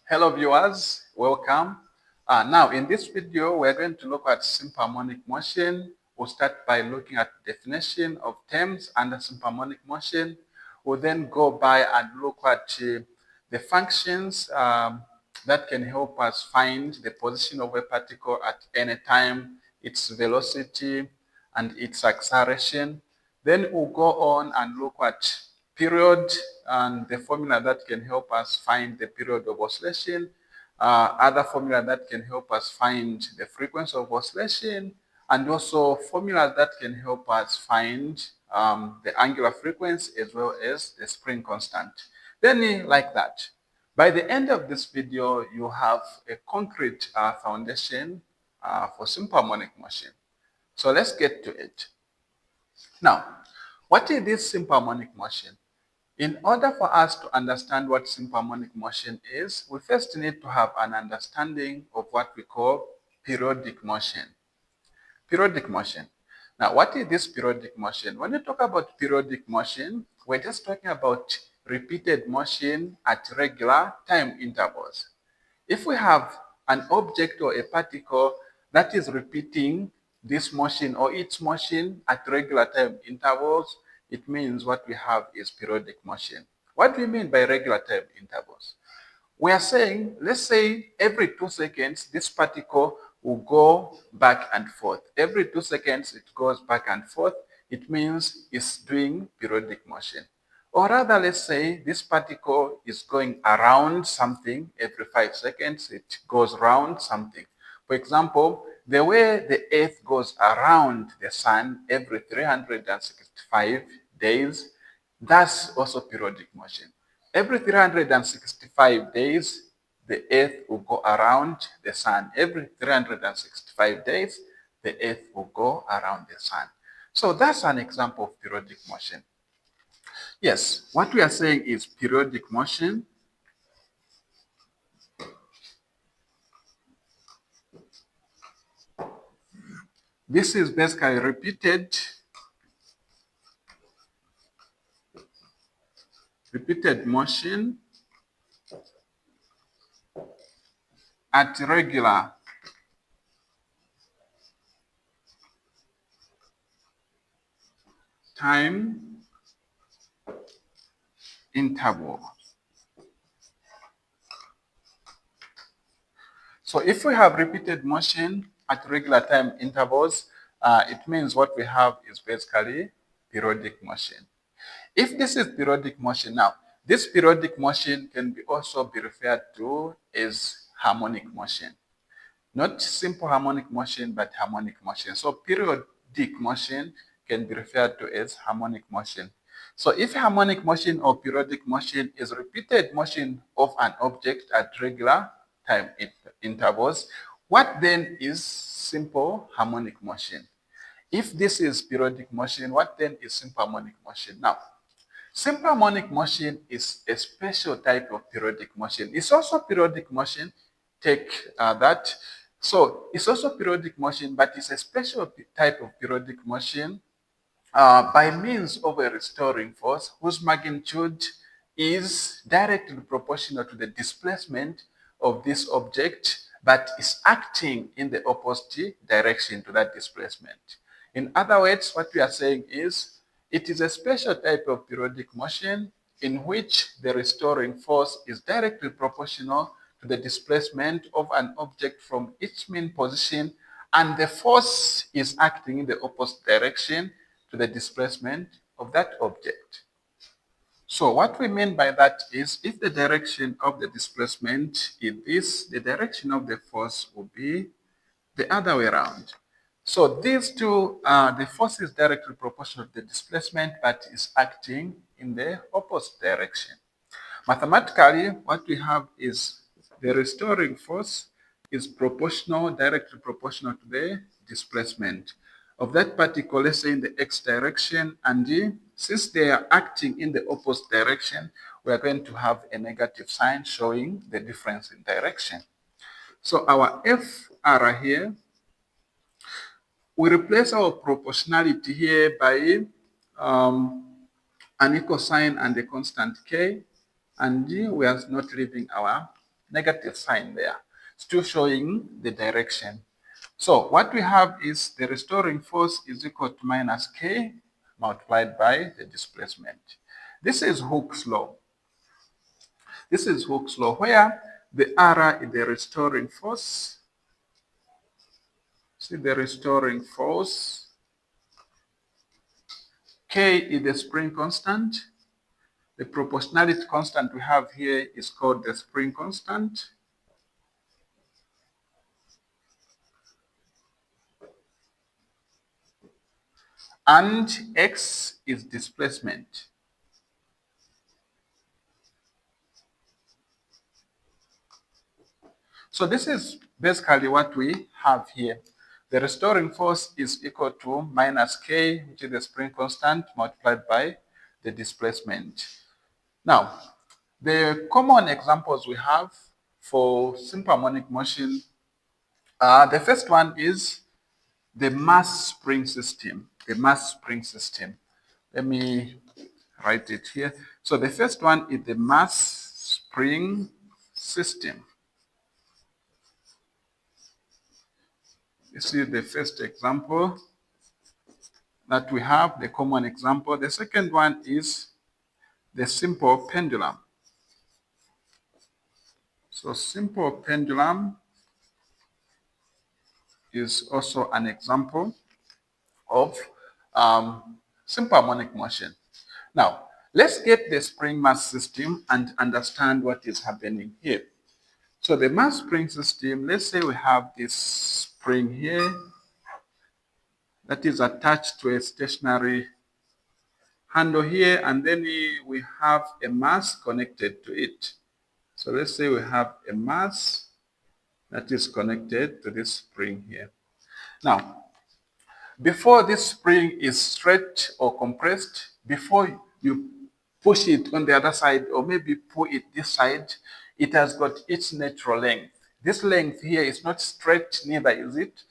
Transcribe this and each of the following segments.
Hello viewers, welcome. Now in this video, we're going to look at simple harmonic motion. We'll start by looking at definition of terms under simple harmonic motion. We'll then go by and look at the functions that can help us find the position of a particle at any time, its velocity, and its acceleration. Then we'll go on and look at period and the formula that can help us find the period of oscillation, other formula that can help us find the frequency of oscillation, and also formulas that can help us find the angular frequency as well as the spring constant. Then like that. By the end of this video, you have a concrete foundation for simple harmonic motion. So let's get to it. Now, what is this simple harmonic motion? In order for us to understand what simple harmonic motion is, we first need to have an understanding of what we call periodic motion. Periodic motion. Now, what is this periodic motion? When you talk about periodic motion, we're just talking about repeated motion at regular time intervals. If we have an object or a particle that is repeating this motion or its motion at regular time intervals, it means what we have is periodic motion. What do we mean by regular time intervals? We are saying, let's say every 2 seconds, this particle will go back and forth. Every 2 seconds, it goes back and forth. It means it's doing periodic motion. Or rather, let's say this particle is going around something every 5 seconds. It goes around something. For example, the way the Earth goes around the Sun every 365 days, that's also periodic motion. Every 365 days, the Earth will go around the Sun. Every 365 days, the Earth will go around the Sun. So that's an example of periodic motion. Yes, what we are saying is periodic motion this is basically repeated motion at regular time interval. So if we have repeated motion at regular time intervals, it means what we have is basically periodic motion. If this is periodic motion now, this periodic motion can also be referred to as harmonic motion. Not simple harmonic motion, but harmonic motion. So periodic motion can be referred to as harmonic motion. So if harmonic motion or periodic motion is repeated motion of an object at regular time intervals, what then is simple harmonic motion? If this is periodic motion, what then is simple harmonic motion? Now, simple harmonic motion is a special type of periodic motion. It's also periodic motion. Take that. So it's also periodic motion, but it's a special type of periodic motion by means of a restoring force whose magnitude is directly proportional to the displacement of this object, but is acting in the opposite direction to that displacement. In other words, what we are saying is it is a special type of periodic motion in which the restoring force is directly proportional to the displacement of an object from its mean position, and the force is acting in the opposite direction to the displacement of that object. So what we mean by that is if the direction of the displacement is this, the direction of the force will be the other way around. So these two, the force is directly proportional to the displacement, but is acting in the opposite direction. Mathematically, what we have is the restoring force is proportional, directly proportional to the displacement of that particle, let's say in the x direction, and since they are acting in the opposite direction, we are going to have a negative sign showing the difference in direction. So our FR here, we replace our proportionality here by an equal sign and a constant k, and we are not leaving our negative sign there, still showing the direction. So what we have is the restoring force is equal to minus K multiplied by the displacement. This is Hooke's law. This is Hooke's law, where the R is the restoring force. See the restoring force. K is the spring constant. The proportionality constant we have here is called the spring constant. And X is displacement. So this is basically what we have here. The restoring force is equal to minus K, which is the spring constant, multiplied by the displacement. Now, the common examples we have for simple harmonic motion, the first one is the mass spring system. The mass spring system. Let me write it here. So the first one is the mass spring system. This is the first example that we have, the common example. The second one is the simple pendulum. So simple pendulum is also an example of simple harmonic motion. Now, let's get the spring mass system and understand what is happening here. So the mass spring system, let's say we have this spring here that is attached to a stationary handle here, and then we have a mass connected to it. So let's say we have a mass that is connected to this spring here. Now, before this spring is stretched or compressed, before you push it on the other side or maybe pull it this side, it has got its natural length. This length here is not stretched, neither is it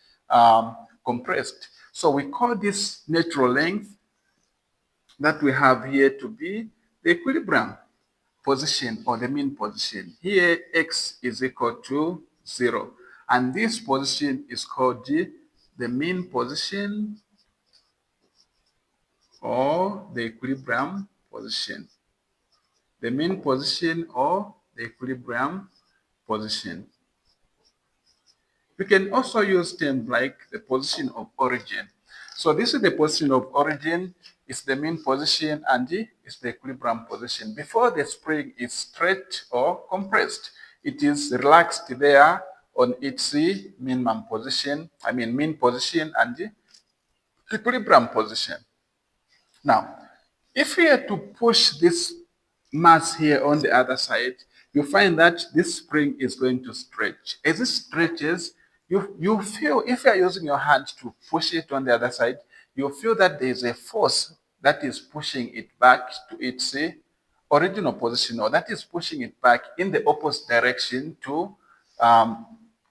compressed. So we call this natural length that we have here to be the equilibrium position or the mean position. Here x is equal to 0, and this position is called the mean position or the equilibrium position. The mean position or the equilibrium position. We can also use terms like the position of origin. So this is the position of origin, it's the mean position, and it's the equilibrium position. Before the spring is stretched or compressed, it is relaxed there on its minimum position, mean position and the equilibrium position. Now, if we are to push this mass here on the other side, you find that this spring is going to stretch. As it stretches, you feel, if you are using your hand to push it on the other side, you feel that there is a force that is pushing it back to its original position, or that is pushing it back in the opposite direction to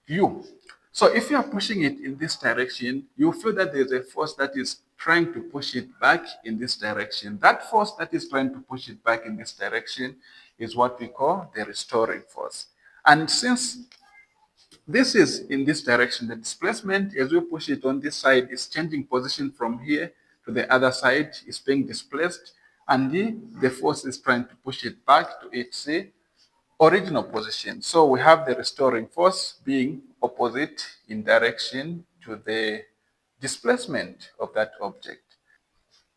you. So if you are pushing it in this direction, you feel that there's a force that is trying to push it back in this direction. That force that is trying to push it back in this direction is what we call the restoring force. And since this is in this direction, the displacement, as we push it on this side, is changing position from here to the other side, is being displaced, and the force is trying to push it back to its original position. So we have the restoring force being opposite in direction to the displacement of that object.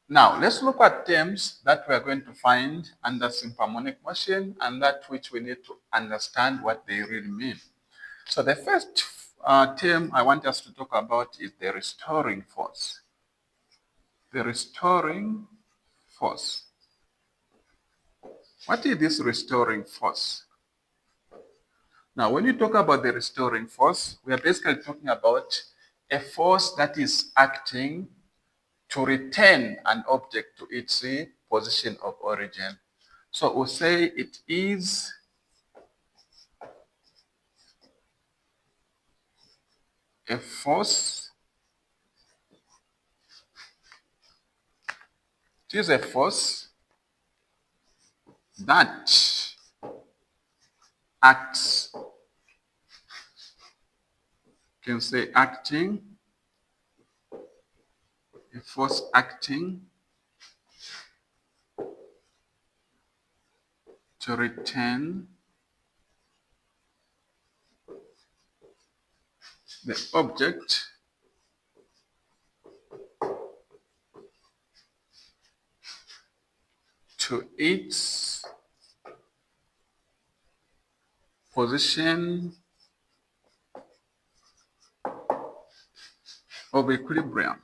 Now, let's look at terms that we are going to find under simple harmonic motion and that which we need to understand what they really mean. So the first term I want us to talk about is the restoring force. The restoring force. What is this restoring force? Now, when you talk about the restoring force, we are basically talking about a force that is acting to return an object to its position of origin. So we'll say it is a force. It is a force that acts You can say acting, a force acting to return the object to its position of equilibrium.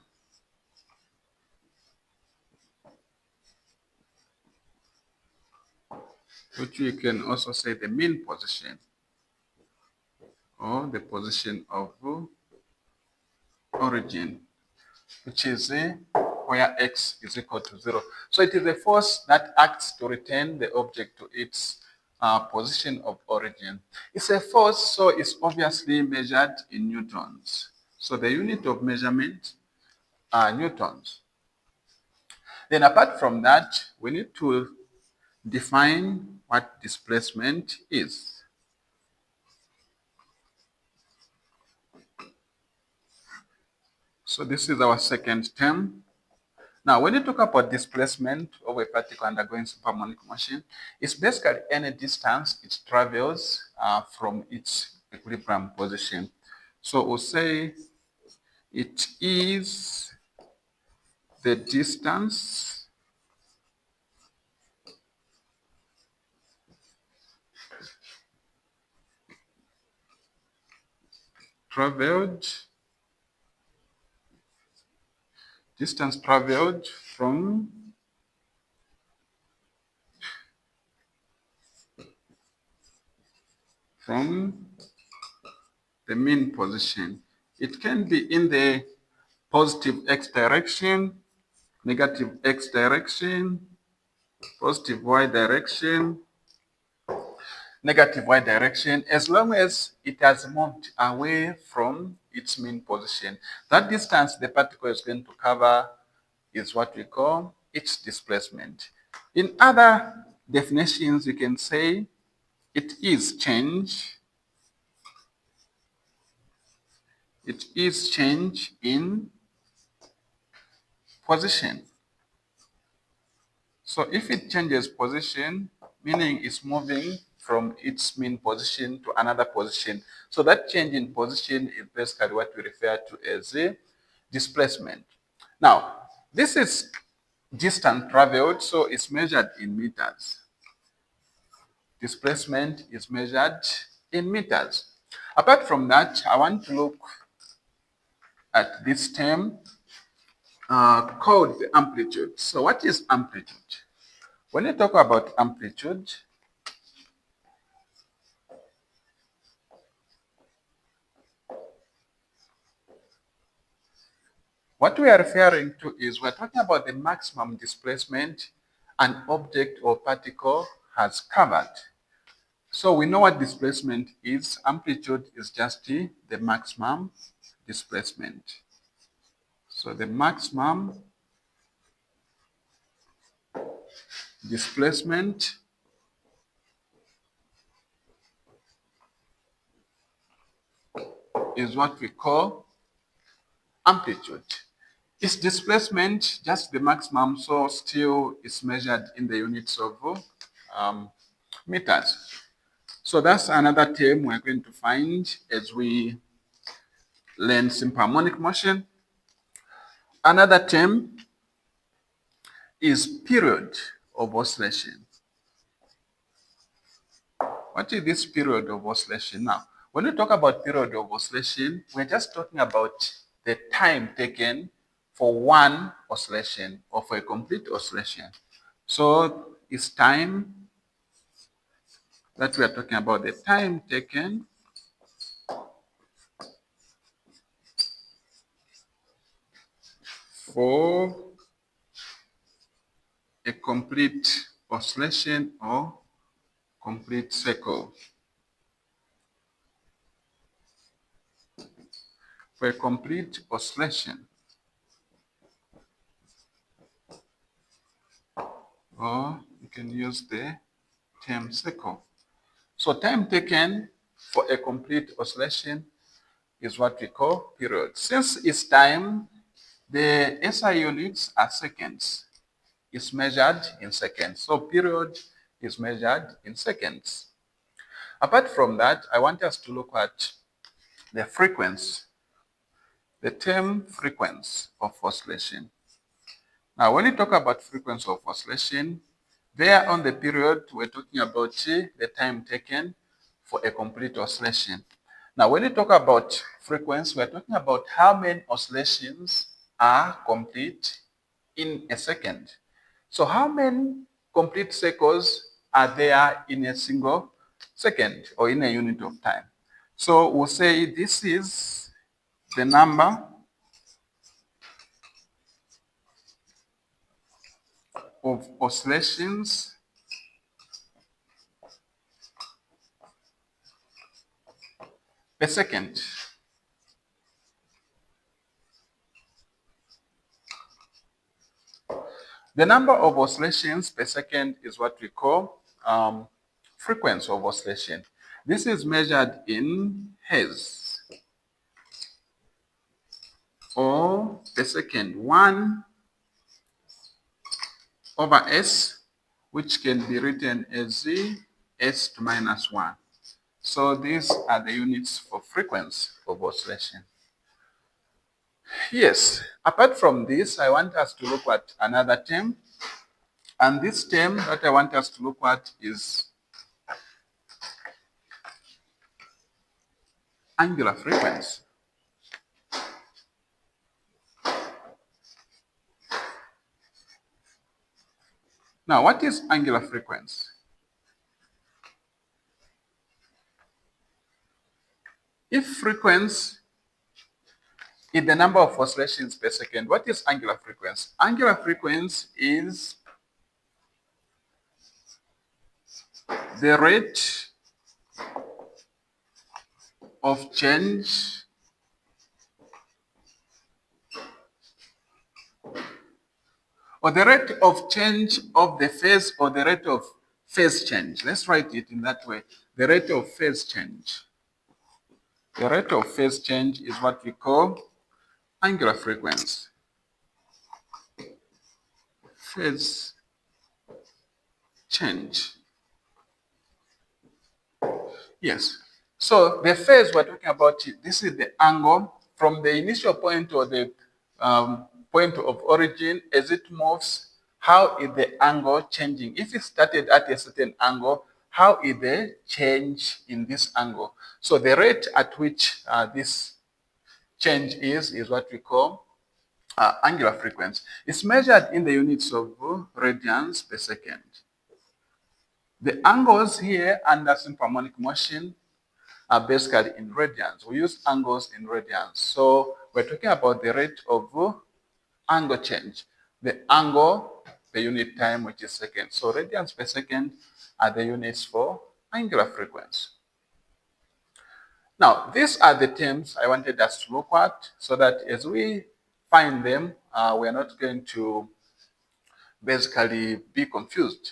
Which you can also say the mean position or the position of origin, which is where x is equal to 0. So it is a force that acts to return the object to its position of origin. It's a force, so it's obviously measured in newtons. So the unit of measurement are newtons. Then apart from that, we need to define what displacement is. So this is our second term. Now, when you talk about displacement of a particle undergoing superharmonic motion, it's basically any distance it travels from its equilibrium position. So we'll say it is the distance traveled, from the mean position. It can be in the positive x direction, negative x direction, positive y direction, negative y direction, as long as it has moved away from its mean position. That distance the particle is going to cover is what we call its displacement. In other definitions, you can say it is change. It is change in position. So if it changes position, meaning it's moving from its mean position to another position. So that change in position is basically what we refer to as a displacement. Now, this is distance traveled, so it's measured in meters. Displacement is measured in meters. Apart from that, I want to look at this term called the amplitude. So what is amplitude? When you talk about amplitude, what we are referring to is we're talking about the maximum displacement an object or particle has covered. So we know what displacement is. Amplitude is just the maximum displacement. So the maximum displacement is what we call amplitude. Is displacement just the maximum, so still is measured in the units of meters. So that's another term we're going to find as we learn simple harmonic motion. Another term is period of oscillation. What is this period of oscillation? Now, when we talk about period of oscillation, we're just talking about the time taken for one oscillation or for a complete oscillation. So it's time that we are talking about, the time taken for a complete oscillation or complete cycle. For a complete oscillation or you can use the term cycle. So time taken for a complete oscillation is what we call period. Since it's time, the SI units are seconds. It's measured in seconds. So period is measured in seconds. Apart from that, I want us to look at the frequency, the term frequency of oscillation. Now, when you talk about frequency of oscillation, there on the period, we're talking about the time taken for a complete oscillation. Now, when you talk about frequency, we're talking about how many oscillations are complete in a second. So how many complete cycles are there in a single second or in a unit of time? So we'll say this is the number of oscillations per second. The number of oscillations per second is what we call frequency of oscillation. This is measured in hertz or per second, 1 over s, which can be written as s to minus 1. So these are the units for frequency of oscillation. Yes, apart from this, I want us to look at another term. And this term that I want us to look at is angular frequency. Now, what is angular frequency? If frequency is the number of oscillations per second, what is angular frequency? Angular frequency is the rate of change or the rate of change of the phase or the rate of phase change. Let's write it in that way. The rate of phase change. The rate of phase change is what we call angular frequency. Phase change. Yes. So the phase we're talking about, this is the angle from the initial point or the point of origin as it moves. How is the angle changing? If it started at a certain angle, how is the change in this angle? So the rate at which this change is what we call angular frequency. It's measured in the units of radians per second. The angles here under simple harmonic motion are basically in radians. We use angles in radians. So we're talking about the rate of angle change. The angle per unit time, which is second. So radians per second are the units for angular frequency. Now, these are the terms I wanted us to look at so that as we find them, we are not going to basically be confused.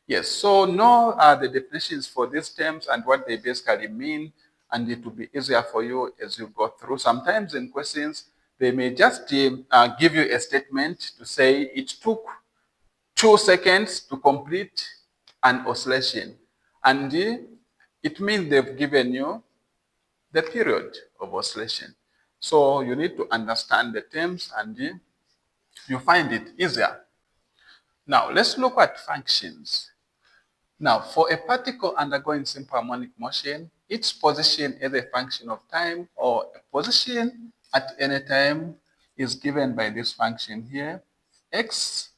Yes, so know the definitions for these terms and what they basically mean, and it will be easier for you as you go through. Sometimes in questions, they may just give you a statement to say it took 2 seconds to complete an oscillation. And it means they've given you the period of oscillation. So you need to understand the terms and you find it easier. Now, let's look at functions. Now, for a particle undergoing simple harmonic motion, its position as a function of time or a position at any time is given by this function here. X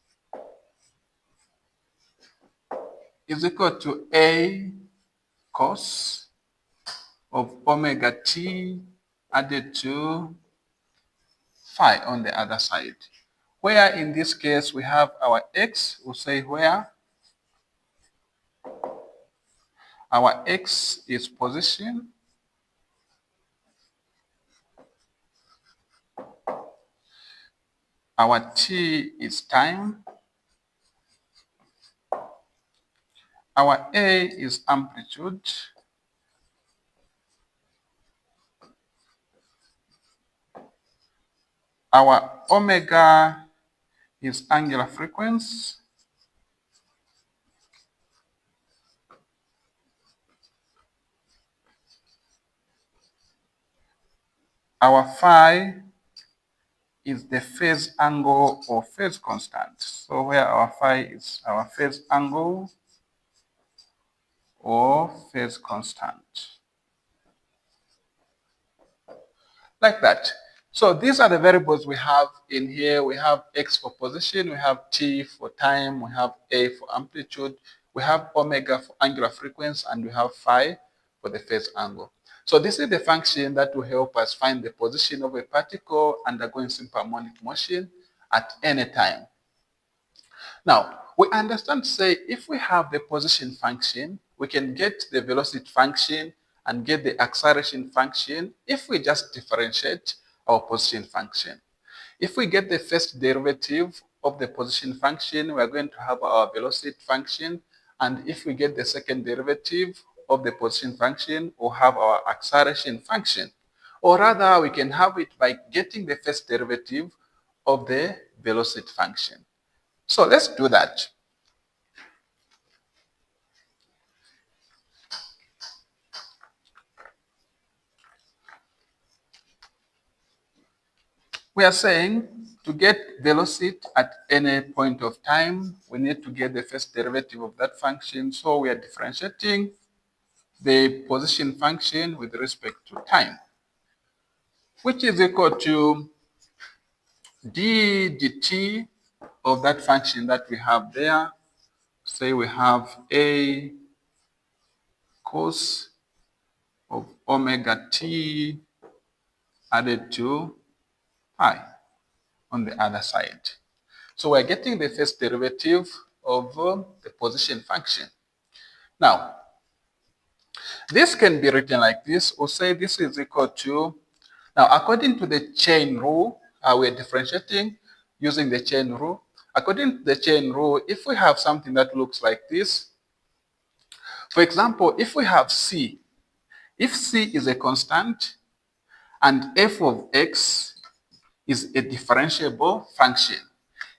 is equal to A cos of omega t added to phi on the other side. Where in this case we have our X, we'll say where our X is position, our T is time, our A is amplitude, Our omega is angular frequency. Our phi is the phase angle or phase constant. So where our phi is our phase angle or phase constant. Like that. So these are the variables we have in here. We have x for position, we have t for time, we have a for amplitude, we have omega for angular frequency, and we have phi for the phase angle. So this is the function that will help us find the position of a particle undergoing simple harmonic motion at any time. Now, we understand, say, if we have the position function, we can get the velocity function and get the acceleration function if we just differentiate our position function. If we get the first derivative of the position function, we are going to have our velocity function. And if we get the second derivative of the position function, we'll have our acceleration function. Or rather, we can have it by getting the first derivative of the velocity function. So let's do that. We are saying to get velocity at any point of time, we need to get the first derivative of that function. So we are differentiating the position function with respect to time, which is equal to d dt of that function that we have there. Say we have a cos of omega t added to pi on the other side. So we're getting the first derivative of the position function. Now, this can be written like this, or say this is equal to, now according to the chain rule, we're differentiating using the chain rule. According to the chain rule, if we have something that looks like this, for example, if we have c, if c is a constant and f of x is a differentiable function,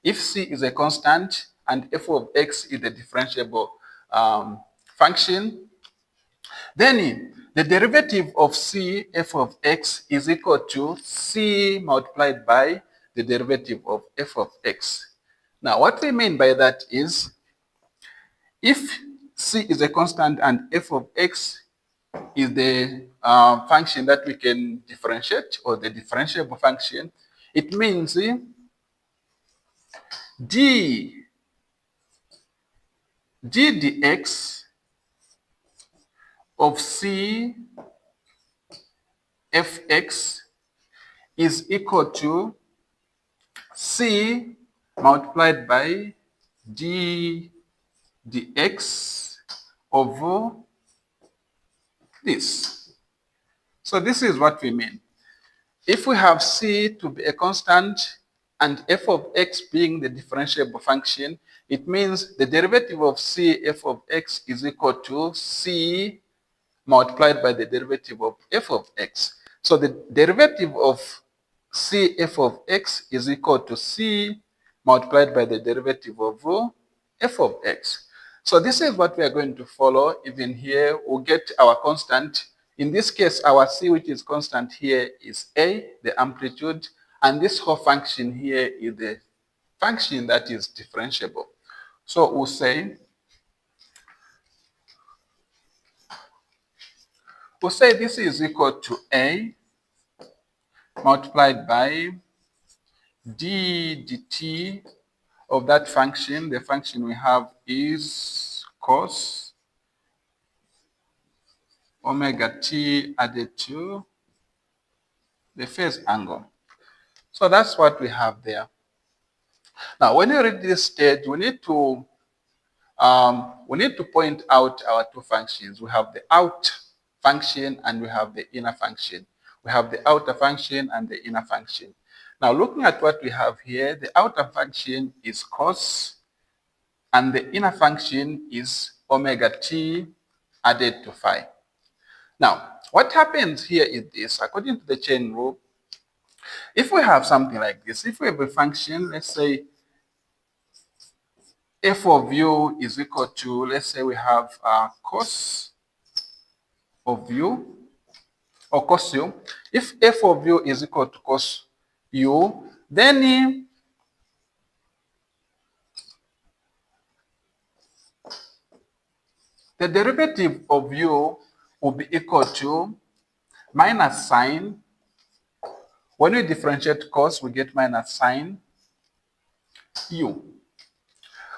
if c is a constant and f of x is a differentiable function, then the derivative of c f of x is equal to c multiplied by the derivative of f of x. Now, what we mean by that is, if c is a constant and f of x is the function that we can differentiate, or the differentiable function, it means d dx of c fx is equal to c multiplied by d dx over this. So this is what we mean. If we have c to be a constant and f of x being the differentiable function, it means the derivative of c f of x is equal to c multiplied by the derivative of f of x. So the derivative of c f of x is equal to c multiplied by the derivative of f of x. So this is what we are going to follow. Even here, we'll get our constant. In this case, our c, which is constant here, is a, the amplitude, and this whole function here is the function that is differentiable. So we'll say this is equal to a multiplied by d dt of that function. The function we have is cos omega t added to the phase angle. So that's what we have there. Now, when you read this stage, we need to point out our two functions. We have the out function and we have the inner function. We have the outer function and the inner function. Now, looking at what we have here, the outer function is cos, and the inner function is omega t added to phi. Now, what happens here is this. According to the chain rule, If we have something like this, if we have a function, let's say f of u is equal to, let's say we have cos of u or cos u. If f of u is equal to cos u, then the derivative of u will be equal to minus sine. When we differentiate cos, we get minus sine u.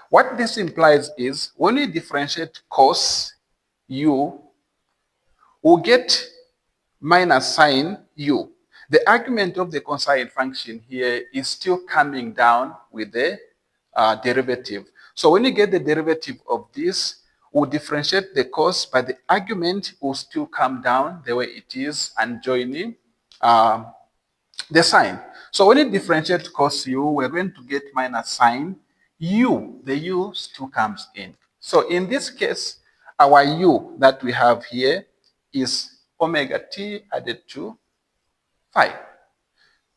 What this implies is when we differentiate cos u, we'll get minus sine u. The argument of the cosine function here is still coming down with the derivative. So when you get the derivative of this, we'll differentiate the cos, but the argument will still come down the way it is and joining the sine. So when you differentiate cos u, we're going to get minus sine u. The u still comes in. So in this case, our u that we have here is omega t added to phi.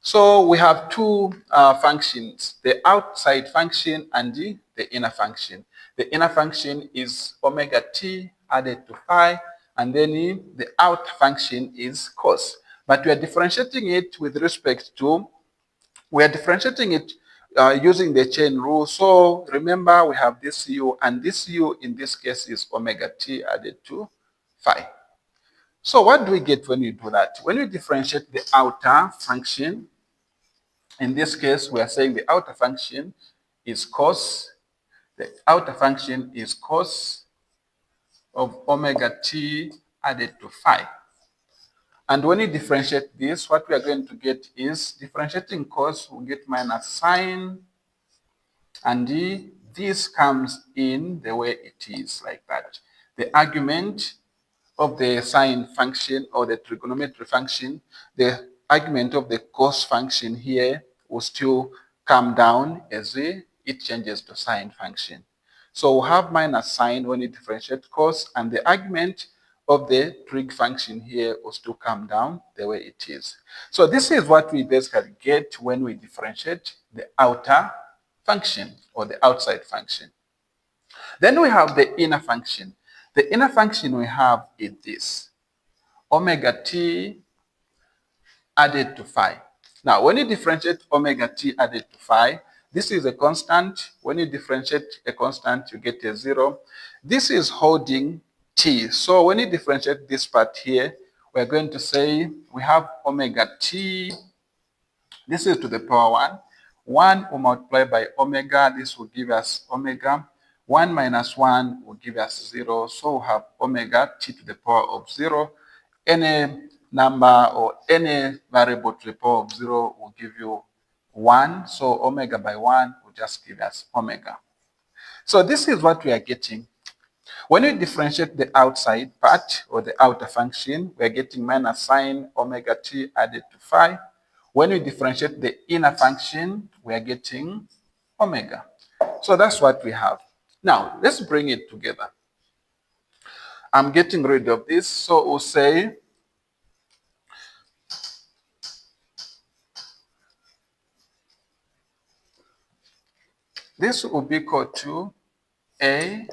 So we have two functions, the outside function and the inner function. The inner function is omega t added to phi, and then the out function is cos. But we are differentiating it with respect to, using the chain rule. So remember, we have this u, and this u in this case is omega t added to phi. So what do we get when we do that? When we differentiate the outer function, in this case, we are saying the outer function is cos. The outer function is cos of omega t added to phi. And when you differentiate this, what we are going to get is differentiating cos, we'll get minus sine, and this comes in the way it is, like that. The argument of the sine function or the trigonometry function, the argument of the cos function here will still come down as it changes to sine function. So we'll have minus sine when you differentiate cos, and the argument of the trig function here will still come down the way it is. So this is what we basically get when we differentiate the outer function or the outside function. Then we have the inner function. The inner function we have is this, omega t added to phi. Now, when you differentiate omega t added to phi, this is a constant. When you differentiate a constant, you get a 0. This is holding t. So when you differentiate this part here, we're going to say we have omega t. This is to the power 1. 1 will multiply by omega. This will give us omega. 1 minus 1 will give us 0. So we'll have omega t to the power of 0. Any number or any variable to the power of 0 will give you 1. So omega by 1 will just give us omega. So this is what we are getting. When we differentiate the outside part or the outer function, we are getting minus sine omega t added to phi. When we differentiate the inner function, we are getting omega. So that's what we have. Now, let's bring it together. I'm getting rid of this. So we'll say this will be equal to A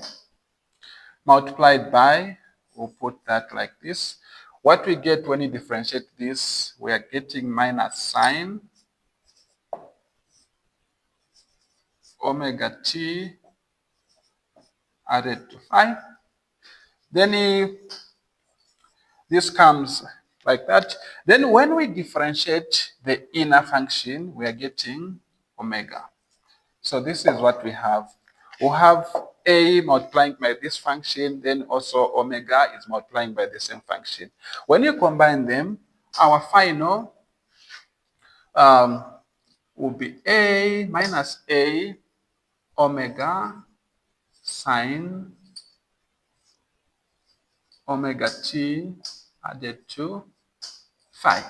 multiplied by, we'll put that like this. What we get when you differentiate this, we are getting minus sine omega t added to phi. Then this comes like that. Then when we differentiate the inner function, we are getting omega. So this is what we have. We'll have a multiplying by this function, then also omega is multiplying by the same function. When you combine them, our final will be a minus a omega sine omega t added to phi.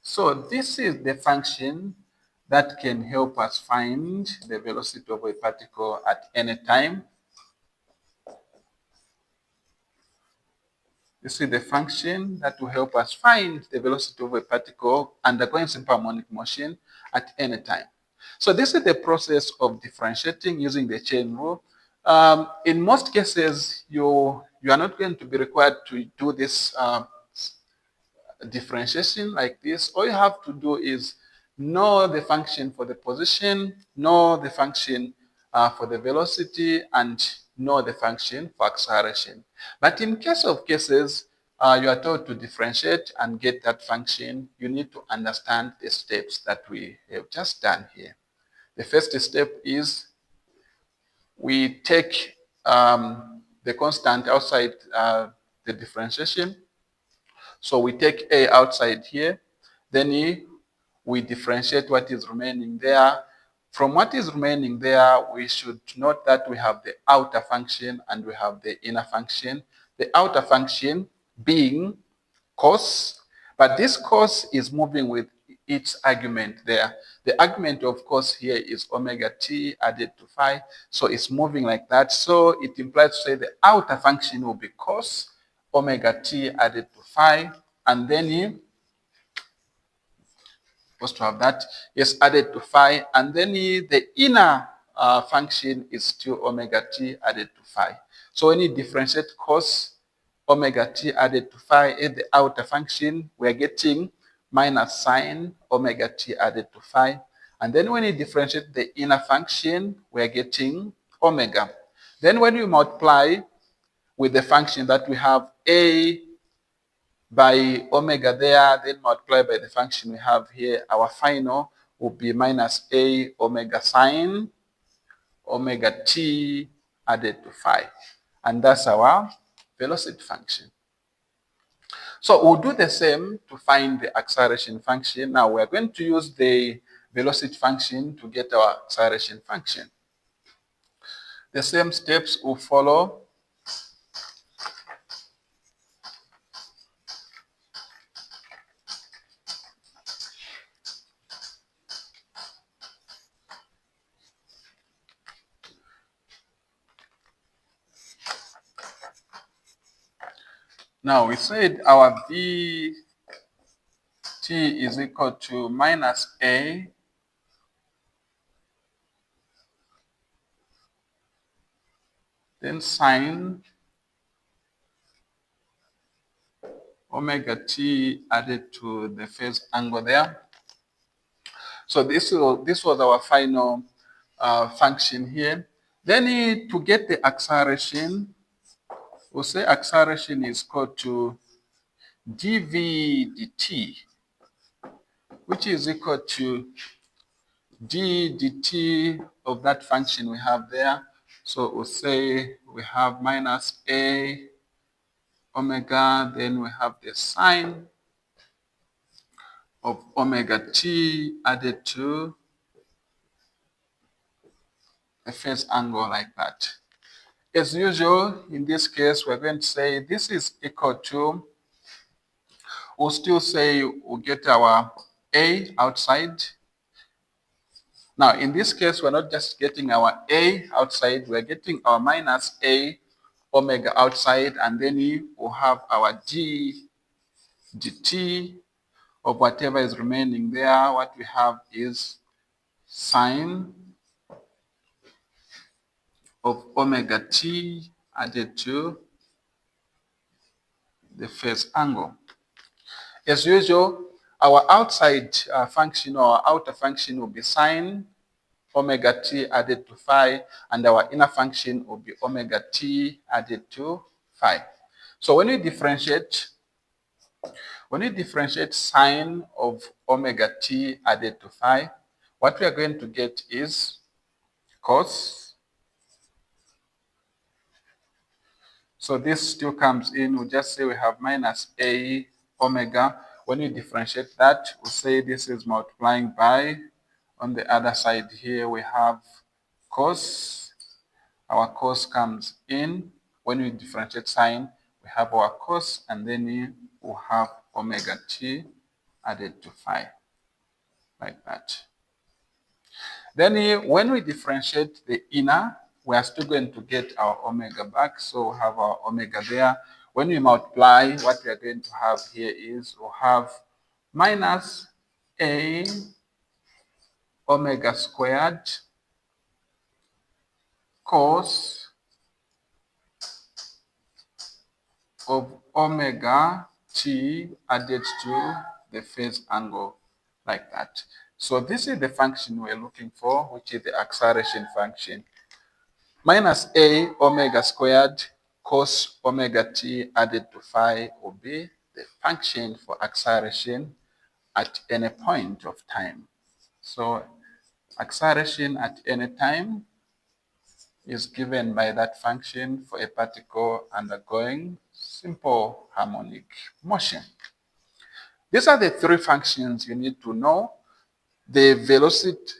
So this is the function that can help us find the velocity of a particle at any time. You see the function that will help us find the velocity of a particle undergoing simple harmonic motion at any time. So this is the process of differentiating using the chain rule. In most cases, you are not going to be required to do this differentiation like this. All you have to do is know the function for the position, know the function for the velocity, and know the function for acceleration. But in case of cases, you are told to differentiate and get that function, you need to understand the steps that we have just done here. The first step is we take the constant outside the differentiation. So we take A outside here, then we differentiate what is remaining there. From what is remaining there, we should note that we have the outer function and we have the inner function. The outer function being cos, but this cos is moving with its argument there. The argument of cos here is omega t added to phi, so it's moving like that. So it implies to say the outer function will be cos omega t added to phi, and then you supposed to have that is added to phi, and then the inner function is still omega t added to phi. So when you differentiate cos omega t added to phi in the outer function, we're getting minus sine omega t added to phi. And then when you differentiate the inner function, we're getting omega. Then when you multiply with the function that we have a by omega there, then multiply by the function we have here, our final will be minus a omega sine omega t added to phi. And that's our velocity function. So we'll do the same to find the acceleration function. Now we're going to use the velocity function to get our acceleration function. The same steps will follow. Now we said our v t is equal to minus a then sine omega t added to the phase angle there. So this was our final function here. Then to get the acceleration, we'll say acceleration is equal to dv dt, which is equal to d dt of that function we have there. So we'll say we have minus a omega, then we have the sine of omega t added to the phase angle like that. As usual, in this case, we're going to say this is equal to, we'll still say we'll get our a outside. Now, in this case, we're not just getting our a outside, we're getting our minus a omega outside, and then we will have our d dt of whatever is remaining there. What we have is sine of omega t added to the phase angle. As usual, our outside function or our outer function will be sine omega t added to phi, and our inner function will be omega t added to phi. So when we differentiate sine of omega t added to phi, what we are going to get is cos. So this still comes in, we'll just say we have minus a omega. When we differentiate that, we'll say this is multiplying by, on the other side here, we have cos. Our cos comes in. When we differentiate sine, we have our cos, and then we will have omega t added to phi, like that. Then when we differentiate the inner, we are still going to get our omega back. So we have our omega there. When we multiply, what we are going to have here is we'll have minus a omega squared cos of omega t added to the phase angle, like that. So this is the function we're looking for, which is the acceleration function. Minus a omega squared cos omega t added to phi will be the function for acceleration at any point of time. So acceleration at any time is given by that function for a particle undergoing simple harmonic motion. These are the three functions you need to know: the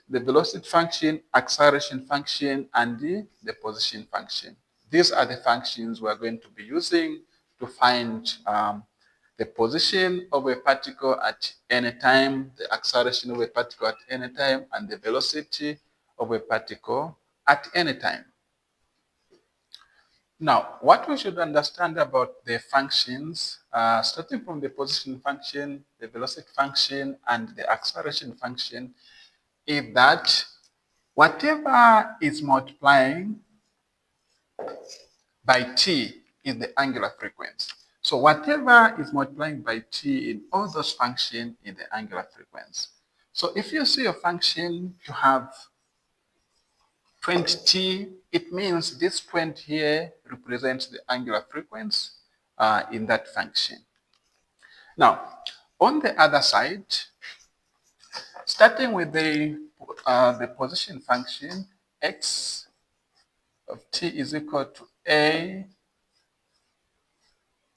velocity function, acceleration function, and the position function. These are the functions we are going to be using to find the position of a particle at any time, the acceleration of a particle at any time, and the velocity of a particle at any time. Now, what we should understand about the functions, starting from the position function, the velocity function, and the acceleration function, is that whatever is multiplying by t is the angular frequency. So whatever is multiplying by t in all those functions is the angular frequency. So if you see a function, you have 20t, it means this 20 here represents the angular frequency in that function. Now, on the other side, starting with the position function, x of t is equal to a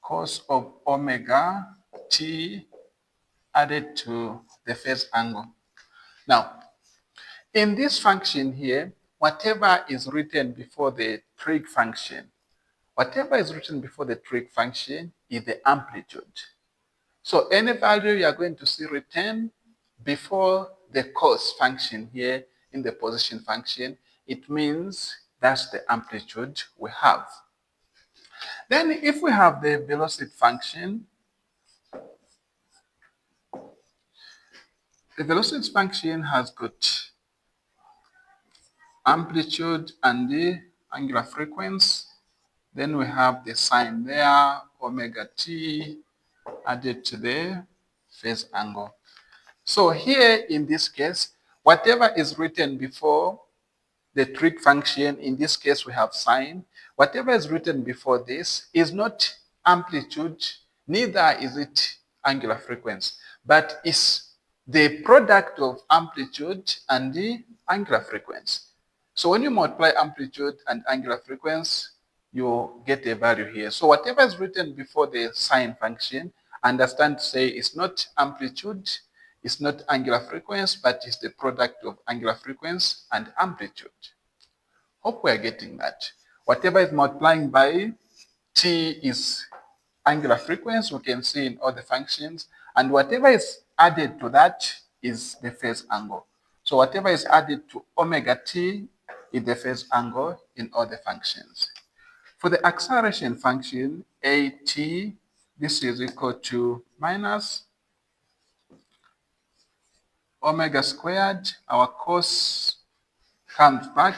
cos of omega t added to the phase angle. Now, in this function here, whatever is written before the trig function, is the amplitude. So any value you are going to see written before the cos function here in the position function, it means that's the amplitude we have. Then if we have the velocity function, the velocity function has got amplitude and the angular frequency. Then we have the sign there, omega t added to the phase angle. So here in this case, whatever is written before the trig function, in this case we have sine, whatever is written before this is not amplitude, neither is it angular frequency, but is the product of amplitude and the angular frequency. So when you multiply amplitude and angular frequency, you get a value here. So whatever is written before the sine function, understand to say it's not amplitude, it's not angular frequency, but it's the product of angular frequency and amplitude. Hope we are getting that. Whatever is multiplying by t is angular frequency, we can see in all the functions, and whatever is added to that is the phase angle. So whatever is added to omega t is the phase angle in all the functions. For the acceleration function, at, this is equal to minus omega squared. Our cos comes back,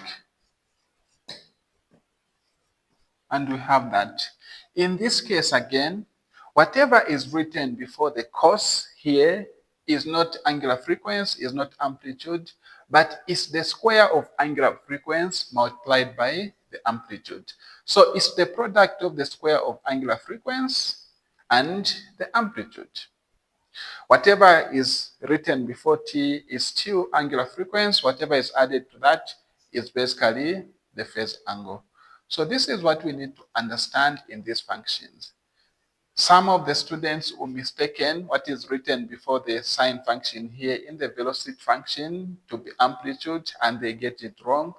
and we have that. In this case again, whatever is written before the cos here is not angular frequency, is not amplitude, but is the square of angular frequency multiplied by the amplitude. So it's the product of the square of angular frequency and the amplitude. Whatever is written before t is still angular frequency. Whatever is added to that is basically the phase angle. So this is what we need to understand in these functions. Some of the students will mistaken what is written before the sine function here in the velocity function to be amplitude, and they get it wrong.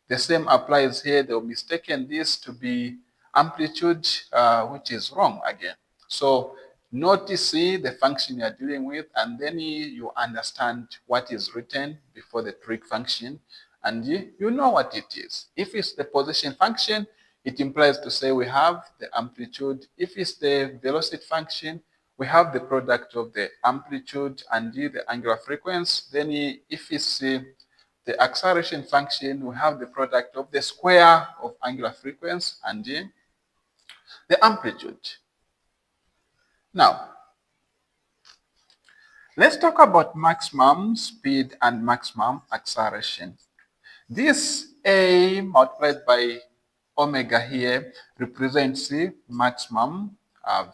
The same applies here. They'll mistaken this to be amplitude, which is wrong again. So notice the function you're dealing with, and then you understand what is written before the trig function, and you know what it is. If it's the position function, It implies to say we have the amplitude. If it's the velocity function, we have the product of the amplitude and the angular frequency. Then if it's the acceleration function, we have the product of the square of angular frequency and the amplitude. Now, let's talk about maximum speed and maximum acceleration. This A multiplied by omega here represents the maximum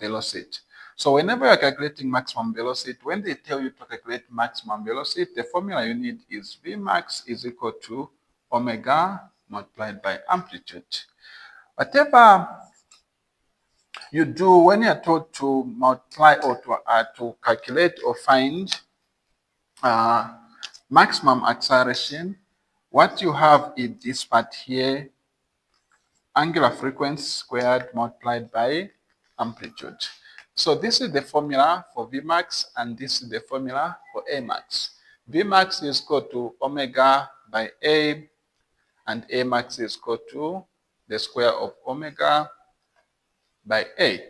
velocity. So whenever you're calculating maximum velocity, when they tell you to calculate maximum velocity, the formula you need is Vmax is equal to omega multiplied by amplitude. Whatever you do when you're told to multiply or to calculate or find maximum acceleration, what you have is this part here, angular frequency squared multiplied by amplitude. So this is the formula for Vmax and this is the formula for Amax. Vmax is equal to omega by A and Amax is equal to the square of omega by A.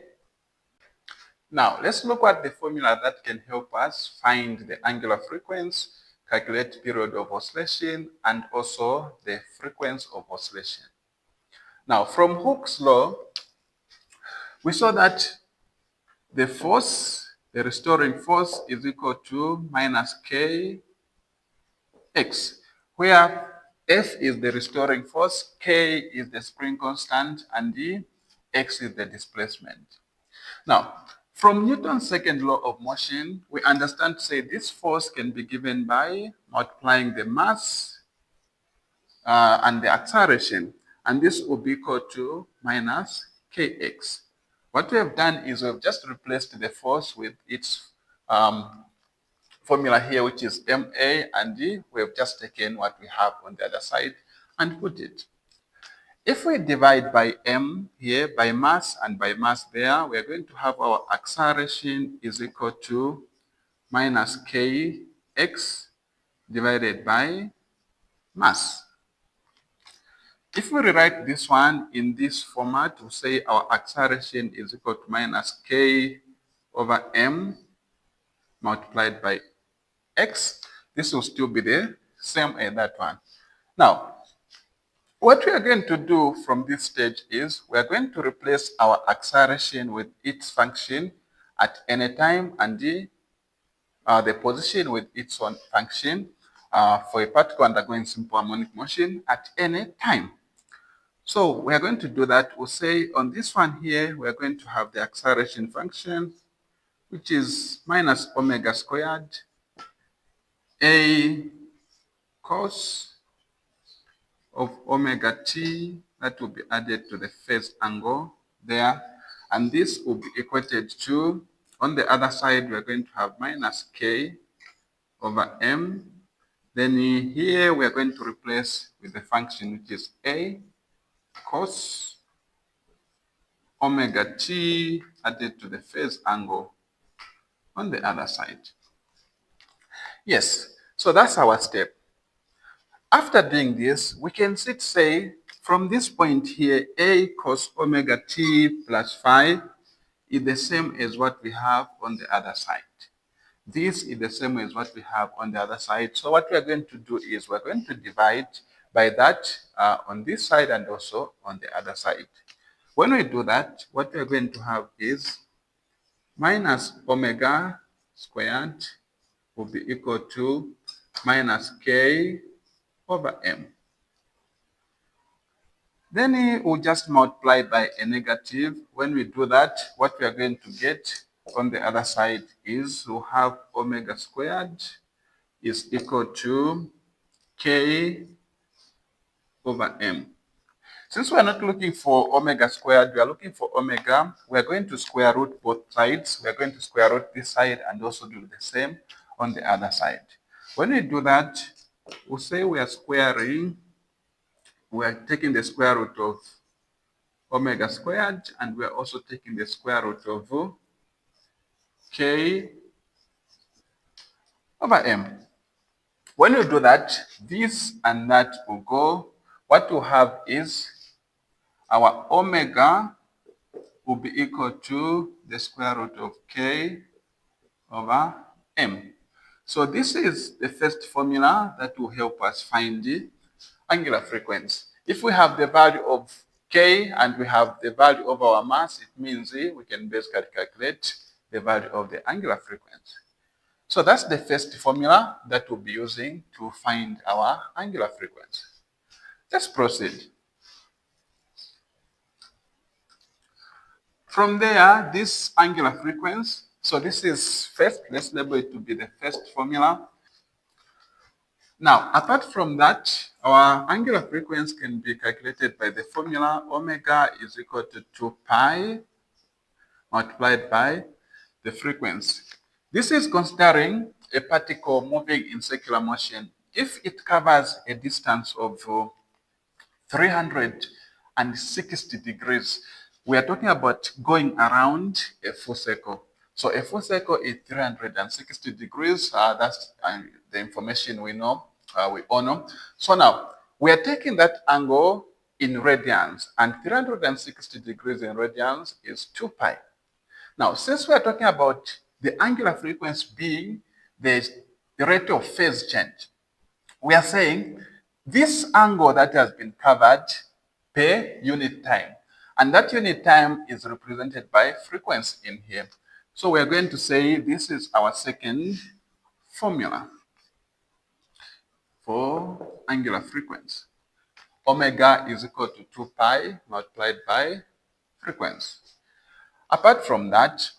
Now, let's look at the formula that can help us find the angular frequency, calculate period of oscillation, and also the frequency of oscillation. Now, from Hooke's law, we saw that the force, the restoring force, is equal to minus kx, where F is the restoring force, K is the spring constant, and the x is the displacement. Now, from Newton's second law of motion, we understand to say this force can be given by multiplying the mass and the acceleration, and this will be equal to minus kx. What we have done is we've just replaced the force with its formula here, which is ma, and we have just taken what we have on the other side and put it. If we divide by m here, by mass and by mass there, we are going to have our acceleration is equal to minus kx divided by mass. If we rewrite this one in this format, we say our acceleration is equal to minus k over m multiplied by x. This will still be the same as that one. Now, what we are going to do from this stage is we are going to replace our acceleration with its function at any time and the position with its own function for a particle undergoing simple harmonic motion at any time. So we are going to do that. We'll say on this one here, we are going to have the acceleration function, which is minus omega squared a cos of omega t, that will be added to the phase angle there. And this will be equated to, on the other side, we're going to have minus k over m. Then here we are going to replace with the function which is a cos omega t added to the phase angle on the other side. Yes, so that's our step. After doing this, we can say from this point here, a cos omega t plus phi is the same as what we have on the other side. This is the same as what we have on the other side. So what we are going to do is we're going to divide by that on this side and also on the other side. When we do that, what we're going to have is minus omega squared will be equal to minus k over m. Then we'll just multiply by a negative. When we do that, what we are going to get on the other side is we'll have omega squared is equal to k over m. Since we are not looking for omega squared, we are looking for omega, we are going to square root both sides. We are going to square root this side and also do the same on the other side. When we do that, we'll say we are taking the square root of omega squared, and we are also taking the square root of k over m. When you do that, this and that will go. What you have is our omega will be equal to the square root of k over m. So this is the first formula that will help us find the angular frequency. If we have the value of k and we have the value of our mass, it means we can basically calculate the value of the angular frequency. So that's the first formula that we'll be using to find our angular frequency. Let's proceed. From there, this angular frequency, so this is first, let's label it to be the first formula. Now, apart from that, our angular frequency can be calculated by the formula omega is equal to 2 pi multiplied by the frequency. This is considering a particle moving in circular motion. If it covers a distance of 360 degrees, we are talking about going around a full circle. So a full circle is 360 degrees. That's the information we know, we all know. So now we are taking that angle in radians, and 360 degrees in radians is 2 pi. Now, since we are talking about the angular frequency being the rate of phase change, we are saying this angle that has been covered per unit time, and that unit time is represented by frequency in here. So we are going to say this is our second formula for angular frequency. Omega is equal to 2 pi multiplied by frequency. Apart from that,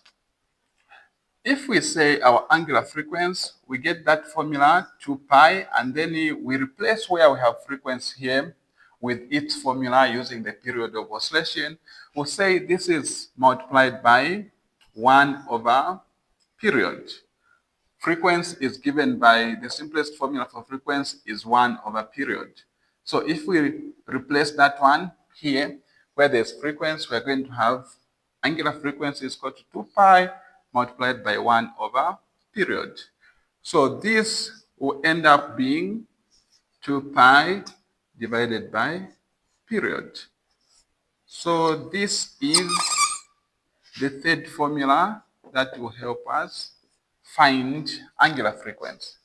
if we say our angular frequency, we get that formula 2 pi, and then we replace where we have frequency here with its formula using the period of oscillation. We'll say this is multiplied by 1 over period. Frequency is given by the simplest formula for frequency is 1 over period. So if we replace that one here, where there's frequency, we're going to have angular frequency is equal to 2 pi multiplied by 1 over period. So this will end up being 2 pi divided by period. So this is the third formula that will help us find angular frequency.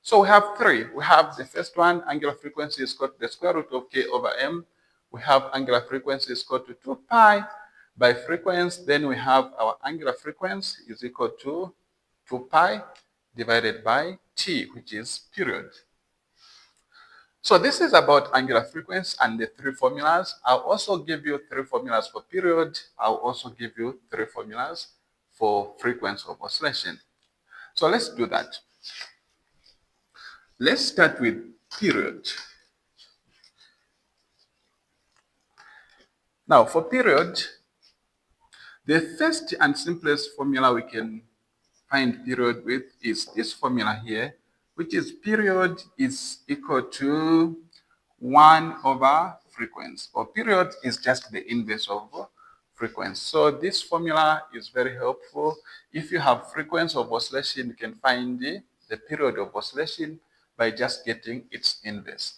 So we have three. We have the first one, angular frequency is equal to the square root of k over m. We have angular frequency is equal to 2 pi by frequency. Then we have our angular frequency is equal to 2 pi divided by t, which is period. So this is about angular frequency and the three formulas. I'll also give you three formulas for period. I'll also give you three formulas for frequency of oscillation. So let's do that. Let's start with period. Now for period, the first and simplest formula we can find period with is this formula here, which is period is equal to 1 over frequency, or period is just the inverse of frequency. So this formula is very helpful. If you have frequency of oscillation, you can find the period of oscillation by just getting its inverse.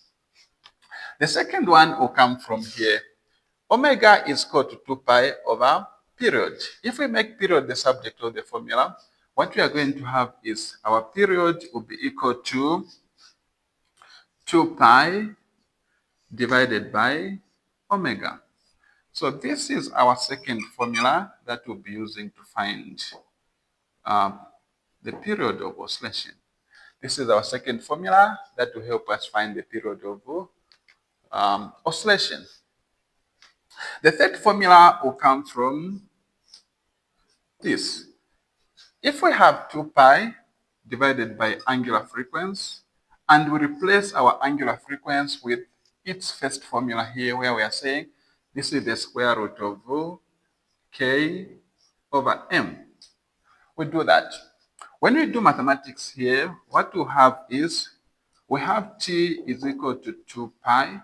The second one will come from here. Omega is equal to 2 pi over period. If we make period the subject of the formula, what we are going to have is our period will be equal to 2 pi divided by omega. So this is our second formula that we'll be using to find the period of oscillation. This is our second formula that will help us find the period of oscillation. The third formula will come from this. If we have 2 pi divided by angular frequency, and we replace our angular frequency with its first formula here, where we are saying this is the square root of k over m. We do that. When we do mathematics here, what we have is we have t is equal to 2 pi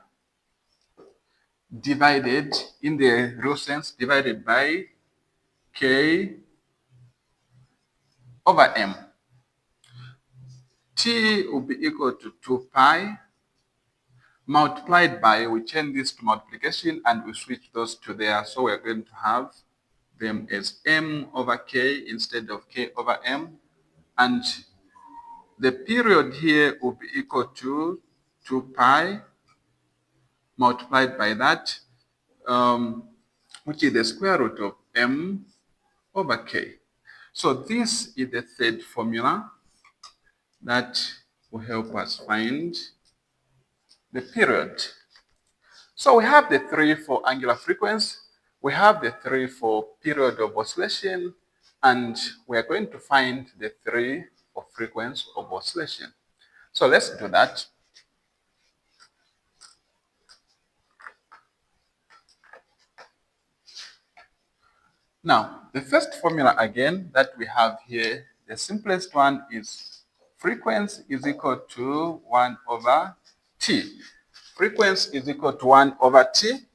divided, in the real sense, divided by k over m. T will be equal to 2 pi multiplied by, we change this to multiplication and we switch those to there. So we're going to have them as m over k instead of k over m. And the period here will be equal to 2 pi multiplied by that, which is the square root of m over k. So this is the third formula that will help us find the period. So we have the 3 for angular frequency, we have the 3 for period of oscillation, and we are going to find the 3 for frequency of oscillation. So let's do that. Now, the first formula again that we have here, the simplest one is frequency is equal to 1 over t. Frequency is equal to 1 over t,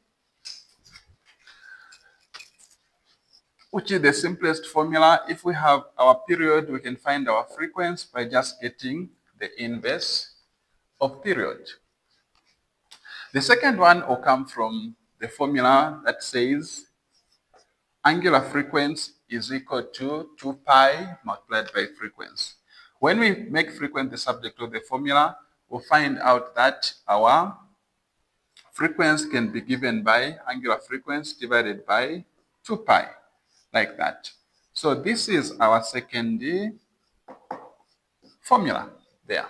which is the simplest formula. If we have our period, we can find our frequency by just getting the inverse of period. The second one will come from the formula that says angular frequency is equal to 2 pi multiplied by frequency. When we make frequency the subject of the formula, we'll find out that our frequency can be given by angular frequency divided by 2 pi, like that. So this is our second formula there.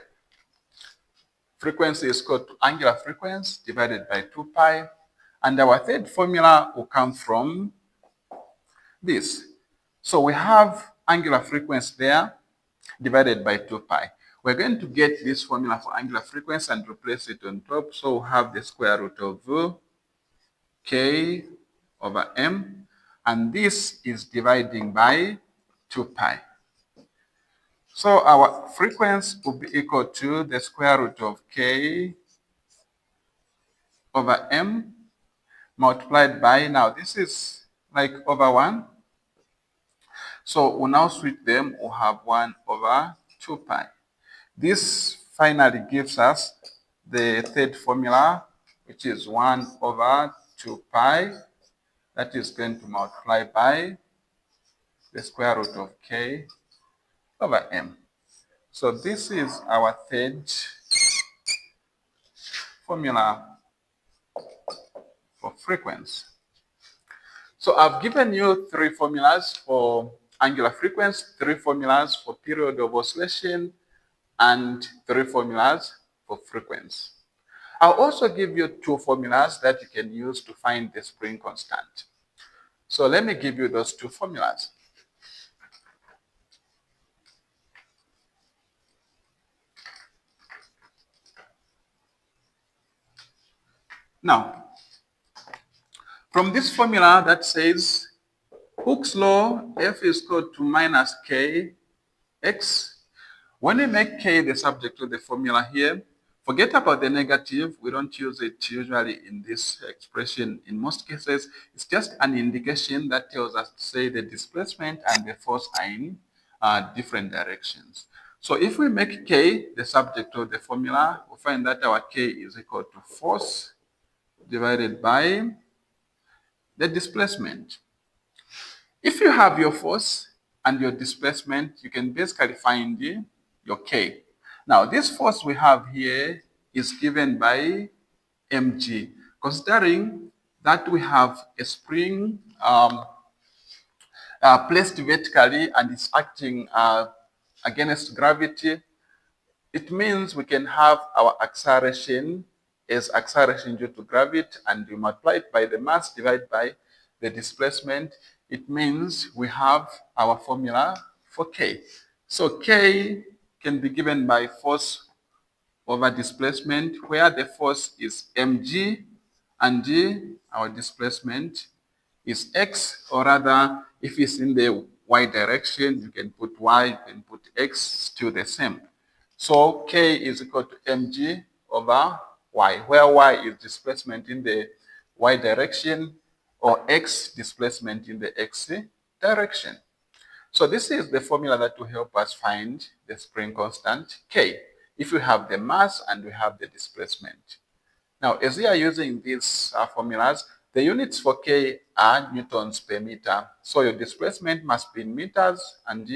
Frequency is equal to angular frequency divided by 2 pi. And our third formula will come from this. So we have angular frequency there divided by 2 pi. We're going to get this formula for angular frequency and replace it on top. So we'll have the square root of k over m, and this is dividing by 2 pi. So our frequency will be equal to the square root of k over m multiplied by, now this is like over 1. So we'll now switch them, we'll have 1 over 2 pi. This finally gives us the third formula, which is 1 over 2 pi. That is going to multiply by the square root of k over m. So this is our third formula for frequency. So I've given you 3 formulas for angular frequency, 3 formulas for period of oscillation, and 3 formulas for frequency. I'll also give you 2 formulas that you can use to find the spring constant. So let me give you those 2 formulas. Now, from this formula that says Hooke's law, F is equal to minus k x. When we make k the subject of the formula here, forget about the negative. We don't use it usually in this expression. In most cases, it's just an indication that tells us to say the displacement and the force are in different directions. So if we make k the subject of the formula, we'll find that our k is equal to force divided by the displacement. If you have your force and your displacement, you can basically find your k. Now, this force we have here is given by mg. Considering that we have a spring placed vertically and it's acting against gravity, it means we can have our acceleration as acceleration due to gravity, and we multiply it by the mass divided by the displacement. It means we have our formula for k. So k can be given by force over displacement, where the force is mg and our displacement is x, or rather, if it's in the y direction, you can put y, you can put x, still the same. So k is equal to mg over y, where y is displacement in the y direction, or x displacement in the x direction. So this is the formula that will help us find the spring constant k, if we have the mass and we have the displacement. Now, as we are using these formulas, the units for K are newtons per meter. So your displacement must be in meters and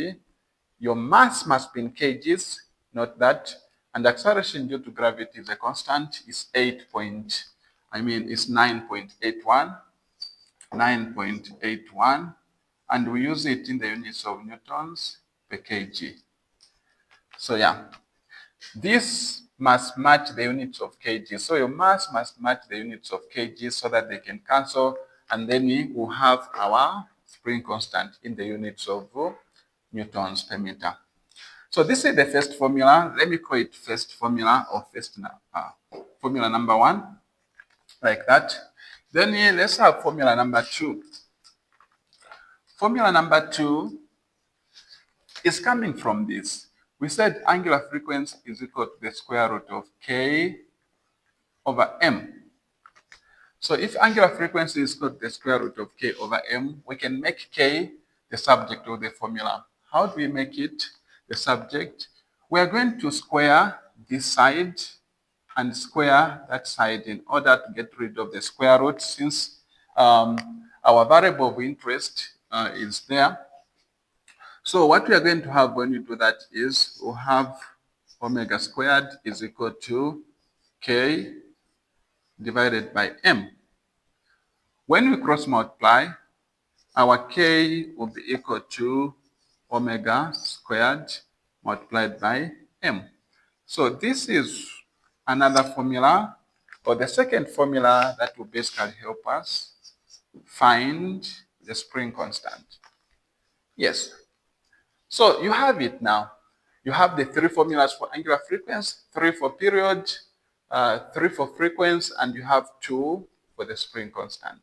your mass must be in kgs. Note that. And acceleration due to gravity is a constant, is 9.81, 9.81, and we use it in the units of newtons per kg. So yeah, this must match the units of kg. So your mass must match the units of kg so that they can cancel, and then we will have our spring constant in the units of newtons per meter. So this is the first formula. Let me call it first formula or formula number 1, like that. Then let's have formula number 2. Formula number 2 is coming from this. We said angular frequency is equal to the square root of K over M. So if angular frequency is equal to the square root of K over M, we can make K the subject of the formula. How do we make it the subject? We are going to square this side and square that side in order to get rid of the square root, since our variable of interest is there. So what we are going to have when we do that is we'll have omega squared is equal to K divided by M. When we cross multiply, our K will be equal to omega squared multiplied by M. So this is another formula, or the second formula, that will basically help us find the spring constant. Yes. So you have it now. You have the 3 formulas for angular frequency, 3 for period, 3 for frequency, and you have 2 for the spring constant.